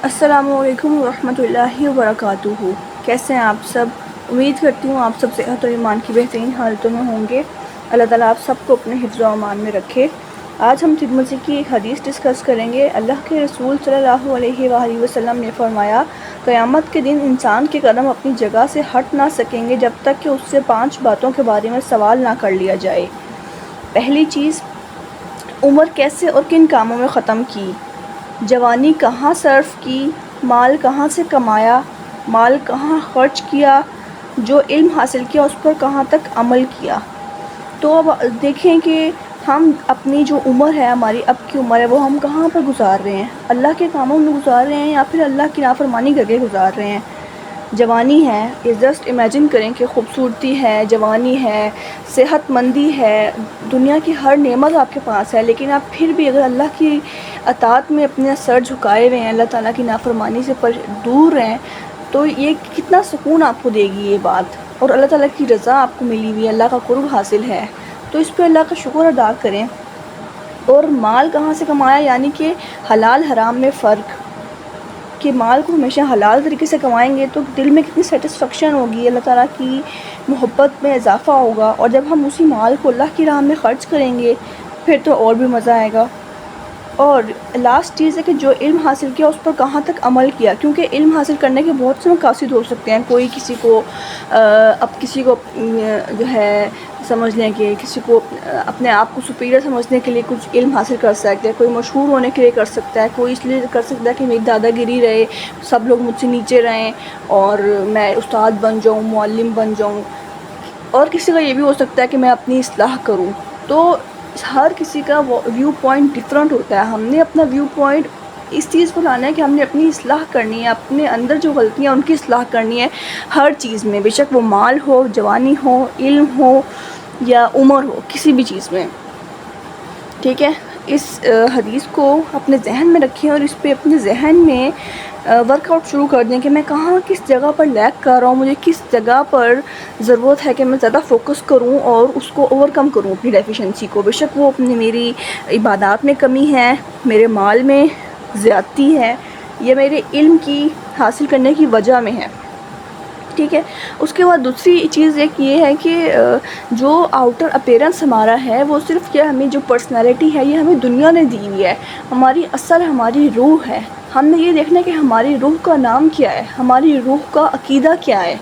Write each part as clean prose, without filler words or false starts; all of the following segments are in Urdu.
السلام علیکم ورحمۃ اللہ وبرکاتہ۔ کیسے ہیں آپ سب؟ امید کرتی ہوں آپ سب صحت اور ایمان کی بہترین حالتوں میں ہوں گے۔ اللہ تعالیٰ آپ سب کو اپنے حفظ و امان میں رکھے۔ آج ہم ترمذی کی ایک حدیث ڈسکس کریں گے۔ اللہ کے رسول صلی اللہ علیہ وآلہ وسلم نے فرمایا، قیامت کے دن انسان کے قدم اپنی جگہ سے ہٹ نہ سکیں گے جب تک کہ اس سے 5 باتوں کے بارے میں سوال نہ کر لیا جائے۔ پہلی چیز، عمر کیسے اور کن کاموں میں ختم کی، جوانی کہاں صرف کی، مال کہاں سے کمایا، مال کہاں خرچ کیا، جو علم حاصل کیا اس پر کہاں تک عمل کیا۔ تو اب دیکھیں کہ ہم اپنی جو عمر ہے، ہماری اب کی عمر ہے، وہ ہم کہاں پر گزار رہے ہیں؟ اللہ کے کاموں میں گزار رہے ہیں یا پھر اللہ کی نافرمانی کر کے گزار رہے ہیں؟ جوانی ہے، جسٹ امیجن کریں کہ خوبصورتی ہے، جوانی ہے، صحت مندی ہے، دنیا کی ہر نعمت آپ کے پاس ہے، لیکن آپ پھر بھی اگر اللہ کی اطاعت میں اپنے سر جھکائے ہوئے ہیں، اللہ تعالیٰ کی نافرمانی سے دور ہیں، تو یہ کتنا سکون آپ کو دے گی یہ بات، اور اللہ تعالیٰ کی رضا آپ کو ملی ہوئی ہے، اللہ کا قرب حاصل ہے، تو اس پہ اللہ کا شکر ادا کریں۔ اور مال کہاں سے کمایا، یعنی کہ حلال حرام میں فرق، کہ مال کو ہمیشہ حلال طریقے سے کمائیں گے تو دل میں کتنی سیٹسفیکشن ہوگی، اللہ تعالیٰ کی محبت میں اضافہ ہوگا، اور جب ہم اسی مال کو اللہ کی راہ میں خرچ کریں گے پھر تو اور بھی مزہ آئے گا۔ اور لاسٹ چیز ہے کہ جو علم حاصل کیا اس پر کہاں تک عمل کیا، کیونکہ علم حاصل کرنے کے بہت سے مقاصد ہو سکتے ہیں۔ کوئی کسی کو کسی کو جو ہے سمجھ لیں کہ کسی کو اپنے آپ کو سپیریئر سمجھنے کے لیے کچھ علم حاصل کر سکتے ہیں، کوئی مشہور ہونے کے لیے کر سکتا ہے، کوئی اس لیے کر سکتا ہے کہ میری دادا گیری رہے، سب لوگ مجھ سے نیچے رہیں اور میں استاد بن جاؤں، معلم بن جاؤں، اور کسی کا یہ بھی ہو سکتا ہے کہ میں اپنی اصلاح کروں۔ تو ہر کسی کا ویو پوائنٹ ڈفرینٹ ہوتا ہے۔ ہم نے اپنا ویو پوائنٹ اس چیز کو لانا ہے کہ ہم نے اپنی اصلاح کرنی ہے، اپنے اندر جو غلطیاں ان کی اصلاح کرنی ہے ہر چیز میں، بے شک وہ مال ہو، جوانی ہو، علم ہو یا عمر ہو، کسی بھی چیز میں، ٹھیک ہے۔ اس حدیث کو اپنے ذہن میں رکھیں اور اس پہ اپنے ذہن میں ورک آؤٹ شروع کر دیں کہ میں کہاں کس جگہ پر لیک کر رہا ہوں، مجھے کس جگہ پر ضرورت ہے کہ میں زیادہ فوکس کروں اور اس کو اوور کم کروں اپنی ڈیفیشنسی کو، بے شک وہ اپنی میری عبادات میں کمی ہے، میرے مال میں زیادتی ہے، یا میرے علم کی حاصل کرنے کی وجہ میں ہے، ٹھیک ہے۔ اس کے بعد دوسری چیز ایک یہ ہے کہ جو آؤٹر اپیرنس ہمارا ہے وہ صرف کیا، ہمیں جو پرسنالٹی ہے یہ ہمیں دنیا نے دی ہوئی ہے، ہماری اصل ہماری روح ہے۔ ہم نے یہ دیکھنا ہے کہ ہماری روح کا نام کیا ہے، ہماری روح کا عقیدہ کیا ہے،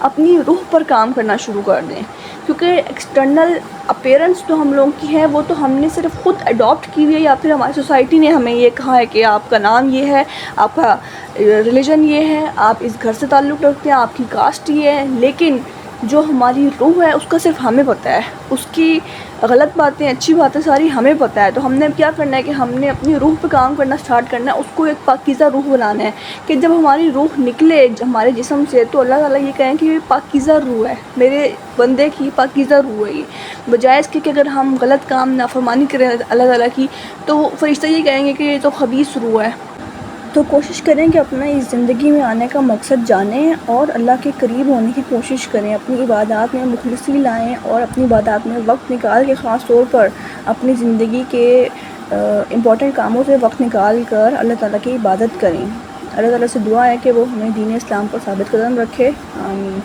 اپنی روح پر کام کرنا شروع کر دیں، کیونکہ ایکسٹرنل اپیرنس جو ہم لوگوں کی ہے وہ تو ہم نے صرف خود اڈاپٹ کی ہوئی ہے، یا پھر ہماری سوسائٹی نے ہمیں یہ کہا ہے کہ آپ کا نام یہ ہے، آپ کا ریلیجن یہ ہے، آپ اس گھر سے تعلق رکھتے ہیں، آپ کی کاسٹ یہ ہے، لیکن جو ہماری روح ہے اس کا صرف ہمیں پتہ ہے، اس کی غلط باتیں اچھی باتیں ساری ہمیں پتہ ہے۔ تو ہم نے کیا کرنا ہے کہ ہم نے اپنی روح پہ کام کرنا سٹارٹ کرنا ہے، اس کو ایک پاکیزہ روح بنانا ہے، کہ جب ہماری روح نکلے ہمارے جسم سے تو اللہ تعالیٰ یہ کہیں کہ یہ پاکیزہ روح ہے، میرے بندے کی پاکیزہ روح ہے یہ، بجائے اس کے کہ اگر ہم غلط کام نافرمانی کریں اللہ تعالیٰ کی تو فرشتہ یہ کہیں گے کہ یہ تو خبیث روح ہے۔ تو کوشش کریں کہ اپنا اس زندگی میں آنے کا مقصد جانیں اور اللہ کے قریب ہونے کی کوشش کریں، اپنی عبادات میں مخلصی لائیں اور اپنی عبادات میں وقت نکال کے، خاص طور پر اپنی زندگی کے امپورٹنٹ کاموں سے وقت نکال کر اللہ تعالیٰ کی عبادت کریں۔ اللہ تعالیٰ سے دعا ہے کہ وہ ہمیں دین اسلام پر ثابت قدم رکھے، آمین۔